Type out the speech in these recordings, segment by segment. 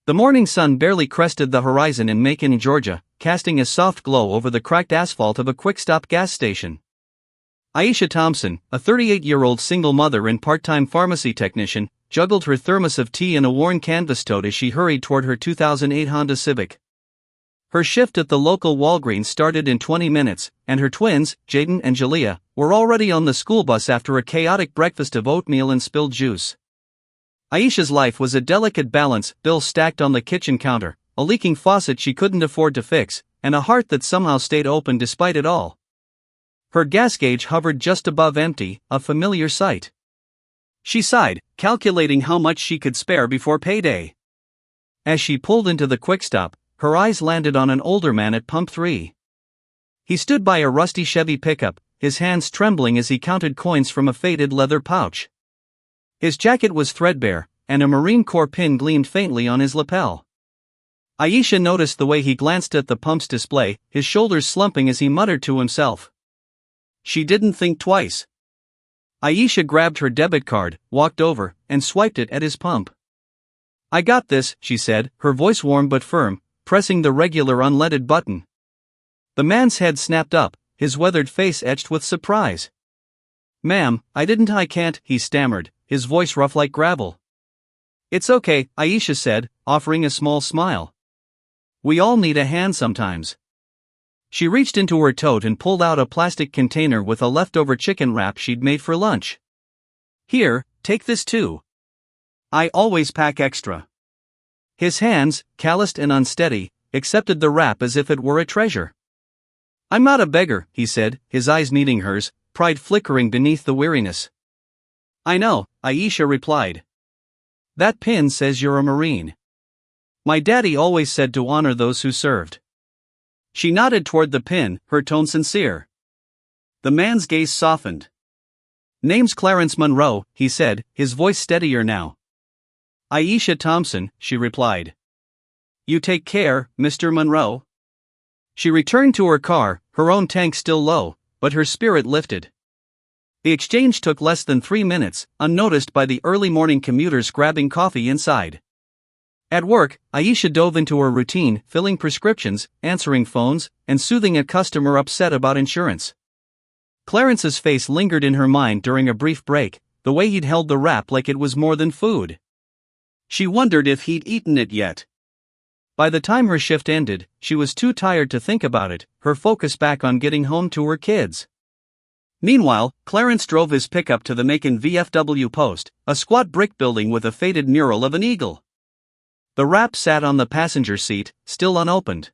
The morning sun barely crested the horizon in Macon, Georgia, casting a soft glow over the cracked asphalt of a quick-stop gas station. Aisha Thompson, a 38-year-old single mother and part-time pharmacy technician, juggled her thermos of tea in a worn canvas tote as she hurried toward her 2008 Honda Civic. Her shift at the local Walgreens started in 20 minutes, and her twins, Jaden and Jalea, were already on the school bus after a chaotic breakfast of oatmeal and spilled juice. Aisha's life was a delicate balance, bills stacked on the kitchen counter, a leaking faucet she couldn't afford to fix, and a heart that somehow stayed open despite it all. Her gas gauge hovered just above empty, a familiar sight. She sighed, calculating how much she could spare before payday. As she pulled into the quick stop, her eyes landed on an older man at pump 3. He stood by a rusty Chevy pickup, his hands trembling as he counted coins from a faded leather pouch. His jacket was threadbare, and a Marine Corps pin gleamed faintly on his lapel. Aisha noticed the way he glanced at the pump's display, his shoulders slumping as he muttered to himself. She didn't think twice. Aisha grabbed her debit card, walked over, and swiped it at his pump. "I got this," she said, her voice warm but firm, pressing the regular unleaded button. The man's head snapped up, his weathered face etched with surprise. "Ma'am, I can't," he stammered, his voice rough like gravel. "It's okay," Aisha said, offering a small smile. "We all need a hand sometimes." She reached into her tote and pulled out a plastic container with a leftover chicken wrap she'd made for lunch. "Here, take this too. I always pack extra." His hands, calloused and unsteady, accepted the wrap as if it were a treasure. "I'm not a beggar," he said, his eyes meeting hers, pride flickering beneath the weariness. "I know," Aisha replied. "That pin says you're a Marine. My daddy always said to honor those who served." She nodded toward the pin, her tone sincere. The man's gaze softened. "Name's Clarence Monroe," he said, his voice steadier now. "Aisha Thompson," she replied. "You take care, Mr. Monroe." She returned to her car, her own tank still low, but her spirit lifted. The exchange took less than 3 minutes, unnoticed by the early morning commuters grabbing coffee inside. At work, Aisha dove into her routine, filling prescriptions, answering phones, and soothing a customer upset about insurance. Clarence's face lingered in her mind during a brief break, the way he'd held the wrap like it was more than food. She wondered if he'd eaten it yet. By the time her shift ended, she was too tired to think about it, her focus back on getting home to her kids. Meanwhile, Clarence drove his pickup to the Macon VFW post, a squat brick building with a faded mural of an eagle. The wrap sat on the passenger seat, still unopened.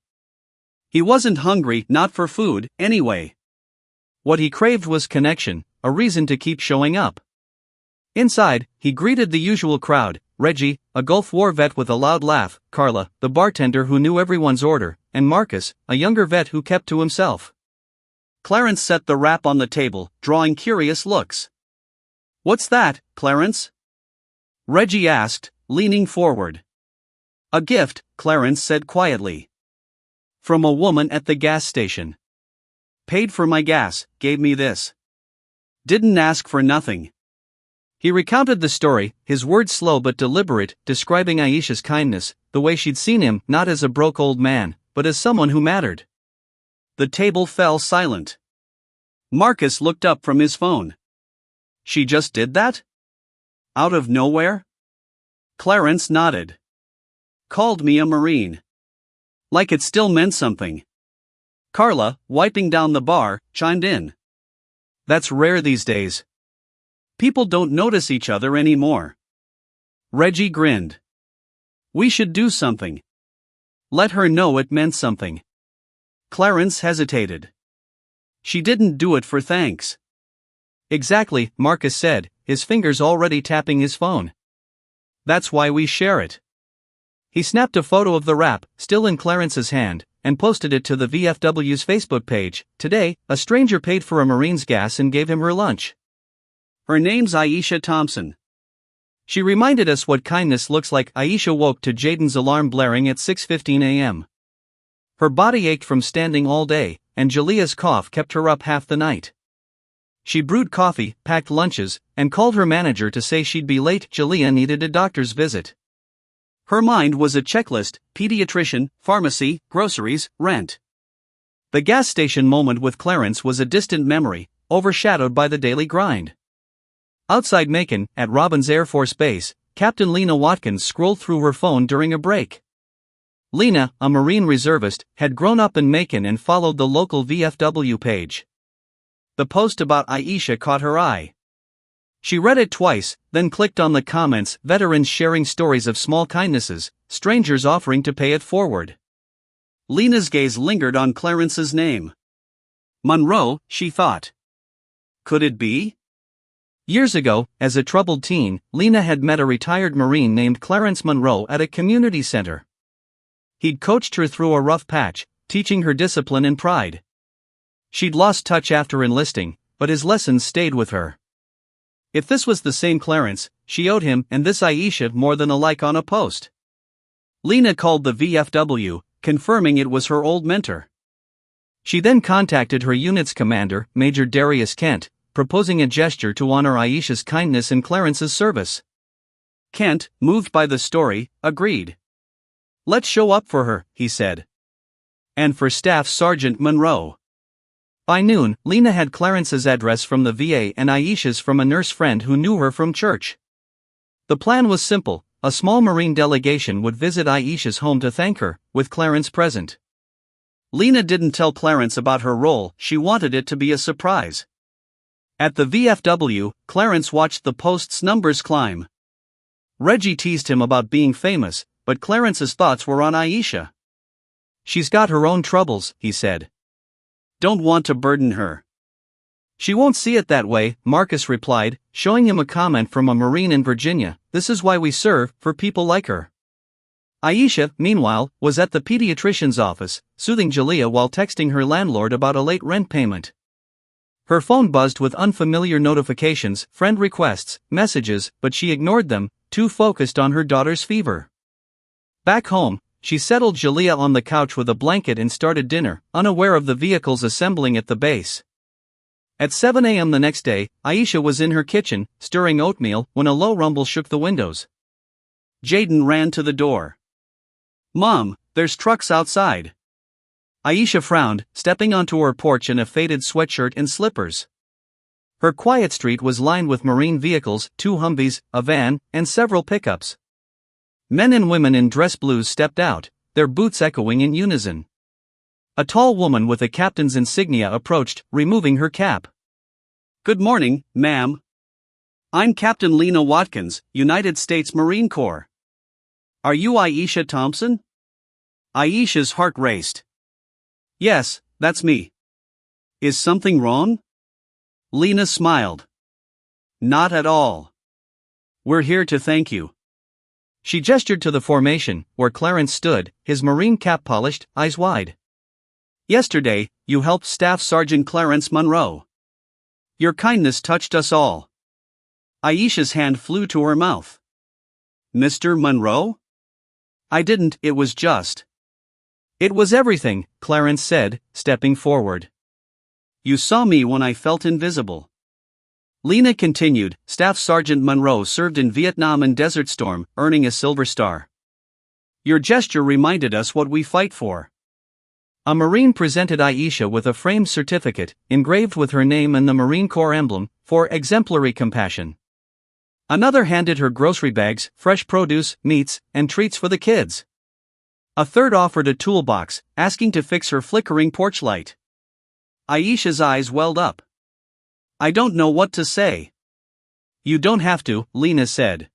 He wasn't hungry, not for food, anyway. What he craved was connection, a reason to keep showing up. Inside, he greeted the usual crowd: Reggie, a Gulf War vet with a loud laugh, Carla, the bartender who knew everyone's order, and Marcus, a younger vet who kept to himself. Clarence set the wrap on the table, drawing curious looks. "What's that, Clarence?" Reggie asked, leaning forward. "A gift," Clarence said quietly. "From a woman at the gas station. Paid for my gas, gave me this. Didn't ask for nothing." He recounted the story, his words slow but deliberate, describing Aisha's kindness, the way she'd seen him, not as a broke old man, but as someone who mattered. The table fell silent. Marcus looked up from his phone. "She just did that? Out of nowhere?" Clarence nodded. "Called me a Marine. Like it still meant something." Carla, wiping down the bar, chimed in. "That's rare these days. People don't notice each other anymore." Reggie grinned. "We should do something. Let her know it meant something." Clarence hesitated. "She didn't do it for thanks." "Exactly," Marcus said, his fingers already tapping his phone. "That's why we share it." He snapped a photo of the wrap, still in Clarence's hand, and posted it to the VFW's Facebook page. "Today, a stranger paid for a Marine's gas and gave him her lunch. Her name's Aisha Thompson. She reminded us what kindness looks like." Aisha woke to Jaden's alarm blaring at 6:15 a.m. Her body ached from standing all day, and Jalea's cough kept her up half the night. She brewed coffee, packed lunches, and called her manager to say she'd be late. Jalea needed a doctor's visit. Her mind was a checklist: pediatrician, pharmacy, groceries, rent. The gas station moment with Clarence was a distant memory, overshadowed by the daily grind. Outside Macon, at Robins Air Force Base, Captain Lena Watkins scrolled through her phone during a break. Lena, a Marine reservist, had grown up in Macon and followed the local VFW page. The post about Aisha caught her eye. She read it twice, then clicked on the comments: veterans sharing stories of small kindnesses, strangers offering to pay it forward. Lena's gaze lingered on Clarence's name. Monroe, she thought. Could it be? Years ago, as a troubled teen, Lena had met a retired Marine named Clarence Monroe at a community center. He'd coached her through a rough patch, teaching her discipline and pride. She'd lost touch after enlisting, but his lessons stayed with her. If this was the same Clarence, she owed him and this Aisha more than a like on a post. Lena called the VFW, confirming it was her old mentor. She then contacted her unit's commander, Major Darius Kent, proposing a gesture to honor Aisha's kindness and Clarence's service. Kent, moved by the story, agreed. "Let's show up for her," he said. "And for Staff Sergeant Monroe." By noon, Lena had Clarence's address from the VA and Aisha's from a nurse friend who knew her from church. The plan was simple: a small Marine delegation would visit Aisha's home to thank her, with Clarence present. Lena didn't tell Clarence about her role; she wanted it to be a surprise. At the VFW, Clarence watched the post's numbers climb. Reggie teased him about being famous, but Clarence's thoughts were on Aisha. "She's got her own troubles," he said. "Don't want to burden her." "She won't see it that way," Marcus replied, showing him a comment from a Marine in Virginia. "This is why we serve, for people like her." Aisha, meanwhile, was at the pediatrician's office, soothing Jalea while texting her landlord about a late rent payment. Her phone buzzed with unfamiliar notifications, friend requests, messages, but she ignored them, too focused on her daughter's fever. Back home, she settled Jalea on the couch with a blanket and started dinner, unaware of the vehicles assembling at the base. At 7 a.m. the next day, Aisha was in her kitchen, stirring oatmeal, when a low rumble shook the windows. Jaden ran to the door. "Mom, there's trucks outside." Aisha frowned, stepping onto her porch in a faded sweatshirt and slippers. Her quiet street was lined with Marine vehicles: 2 Humvees, a van, and several pickups. Men and women in dress blues stepped out, their boots echoing in unison. A tall woman with a captain's insignia approached, removing her cap. "Good morning, ma'am. I'm Captain Lena Watkins, United States Marine Corps. Are you Aisha Thompson?" Aisha's heart raced. "Yes, that's me. Is something wrong?" Lena smiled. "Not at all. We're here to thank you." She gestured to the formation, where Clarence stood, his Marine cap polished, eyes wide. "Yesterday, you helped Staff Sergeant Clarence Monroe. Your kindness touched us all." Aisha's hand flew to her mouth. "Mr. Monroe?" "I didn't, it was just." "It was everything," Clarence said, stepping forward. "You saw me when I felt invisible." Lena continued. "Staff Sergeant Monroe served in Vietnam and Desert Storm, earning a Silver Star. Your gesture reminded us what we fight for." A Marine presented Aisha with a framed certificate, engraved with her name and the Marine Corps emblem, for exemplary compassion. Another handed her grocery bags, fresh produce, meats, and treats for the kids. A third offered a toolbox, asking to fix her flickering porch light. Aisha's eyes welled up. "I don't know what to say." "You don't have to," Lena said.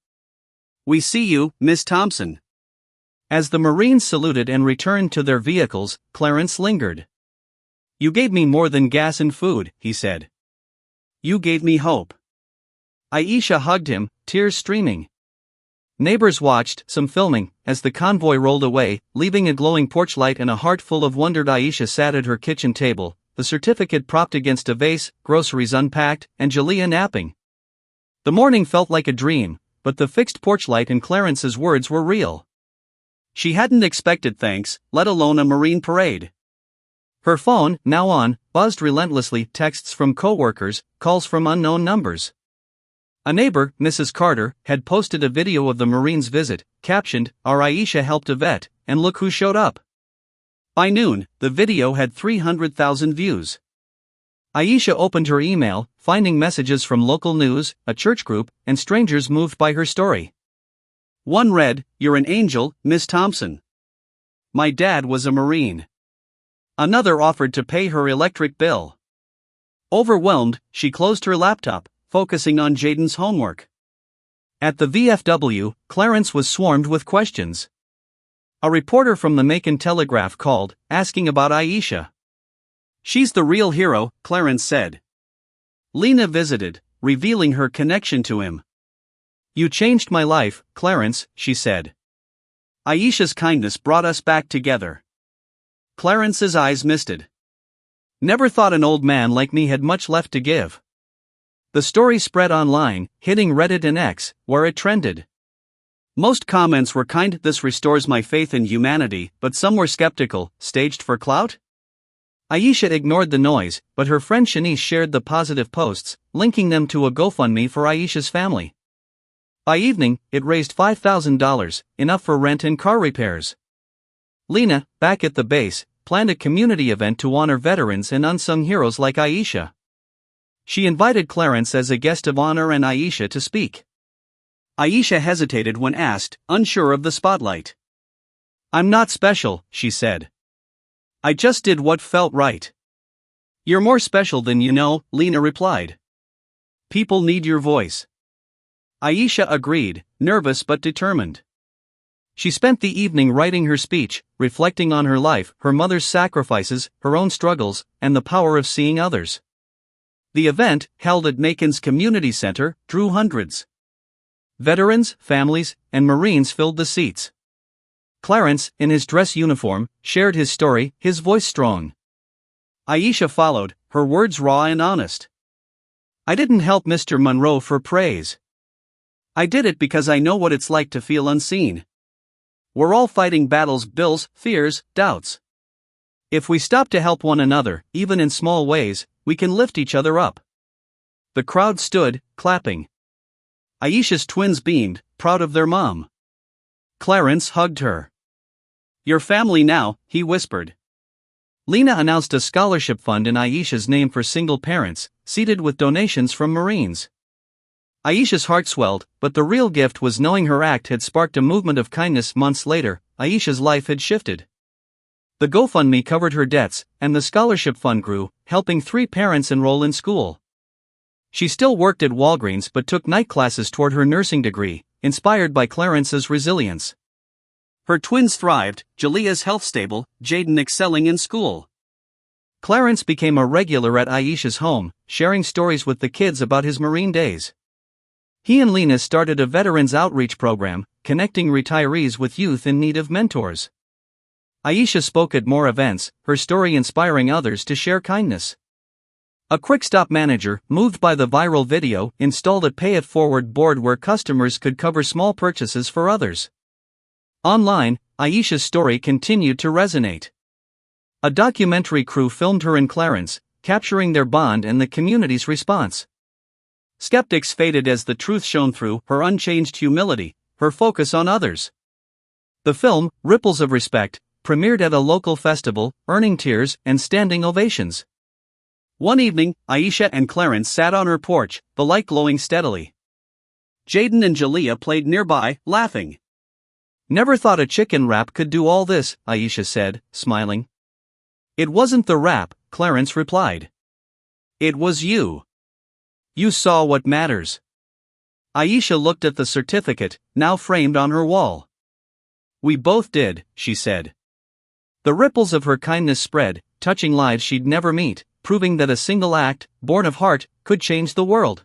"We see you, Miss Thompson." As the Marines saluted and returned to their vehicles, Clarence lingered. "You gave me more than gas and food," he said. "You gave me hope." Aisha hugged him, tears streaming. Neighbors watched, some filming, as the convoy rolled away, leaving a glowing porch light and a heart full of wonder. Aisha sat at her kitchen table, the certificate propped against a vase, groceries unpacked, and Jalea napping. The morning felt like a dream, but the fixed porch light and Clarence's words were real. She hadn't expected thanks, let alone a Marine parade. Her phone, now on, buzzed relentlessly, texts from coworkers, calls from unknown numbers. A neighbor, Mrs. Carter, had posted a video of the Marines' visit, captioned, "Our Aisha helped a vet, and look who showed up." By noon, the video had 300,000 views. Aisha opened her email, finding messages from local news, a church group, and strangers moved by her story. One read, "You're an angel, Miss Thompson. My dad was a Marine." Another offered to pay her electric bill. Overwhelmed, she closed her laptop, focusing on Jaden's homework. At the VFW, Clarence was swarmed with questions. A reporter from the Macon Telegraph called, asking about Aisha. "She's the real hero," Clarence said. Lena visited, revealing her connection to him. "You changed my life, Clarence," she said. "Aisha's kindness brought us back together." Clarence's eyes misted. "Never thought an old man like me had much left to give." The story spread online, hitting Reddit and X, where it trended. Most comments were kind, "This restores my faith in humanity," but some were skeptical, "Staged for clout?" Aisha ignored the noise, but her friend Shanice shared the positive posts, linking them to a GoFundMe for Aisha's family. By evening, it raised $5,000, enough for rent and car repairs. Lena, back at the base, planned a community event to honor veterans and unsung heroes like Aisha. She invited Clarence as a guest of honor and Aisha to speak. Aisha hesitated when asked, unsure of the spotlight. "I'm not special," she said. "I just did what felt right." "You're more special than you know," Lena replied. "People need your voice." Aisha agreed, nervous but determined. She spent the evening writing her speech, reflecting on her life, her mother's sacrifices, her own struggles, and the power of seeing others. The event, held at Macon's Community Center, drew hundreds. Veterans, families, and Marines filled the seats. Clarence, in his dress uniform, shared his story, his voice strong. Aisha followed, her words raw and honest. "I didn't help Mr. Monroe for praise. I did it because I know what it's like to feel unseen. We're all fighting battles, bills, fears, doubts. If we stop to help one another, even in small ways, we can lift each other up." The crowd stood, clapping. Aisha's twins beamed, proud of their mom. Clarence hugged her. "Your family now," he whispered. Lena announced a scholarship fund in Aisha's name for single parents, seeded with donations from Marines. Aisha's heart swelled, but the real gift was knowing her act had sparked a movement of kindness. Months later, Aisha's life had shifted. The GoFundMe covered her debts, and the scholarship fund grew, helping 3 parents enroll in school. She still worked at Walgreens but took night classes toward her nursing degree, inspired by Clarence's resilience. Her twins thrived, Jalea's health stable, Jaden excelling in school. Clarence became a regular at Aisha's home, sharing stories with the kids about his Marine days. He and Lena started a veterans outreach program, connecting retirees with youth in need of mentors. Aisha spoke at more events, her story inspiring others to share kindness. A Quick Stop manager, moved by the viral video, installed a Pay It Forward board where customers could cover small purchases for others. Online, Aisha's story continued to resonate. A documentary crew filmed her and Clarence, capturing their bond and the community's response. Skeptics faded as the truth shone through, her unchanged humility, her focus on others. The film, Ripples of Respect, premiered at a local festival, earning tears and standing ovations. One evening, Aisha and Clarence sat on her porch, the light glowing steadily. Jaden and Jalea played nearby, laughing. "Never thought a chicken wrap could do all this," Aisha said, smiling. "It wasn't the wrap," Clarence replied. "It was you. You saw what matters." Aisha looked at the certificate, now framed on her wall. "We both did," she said. The ripples of her kindness spread, touching lives she'd never meet, proving that a single act, born of heart, could change the world.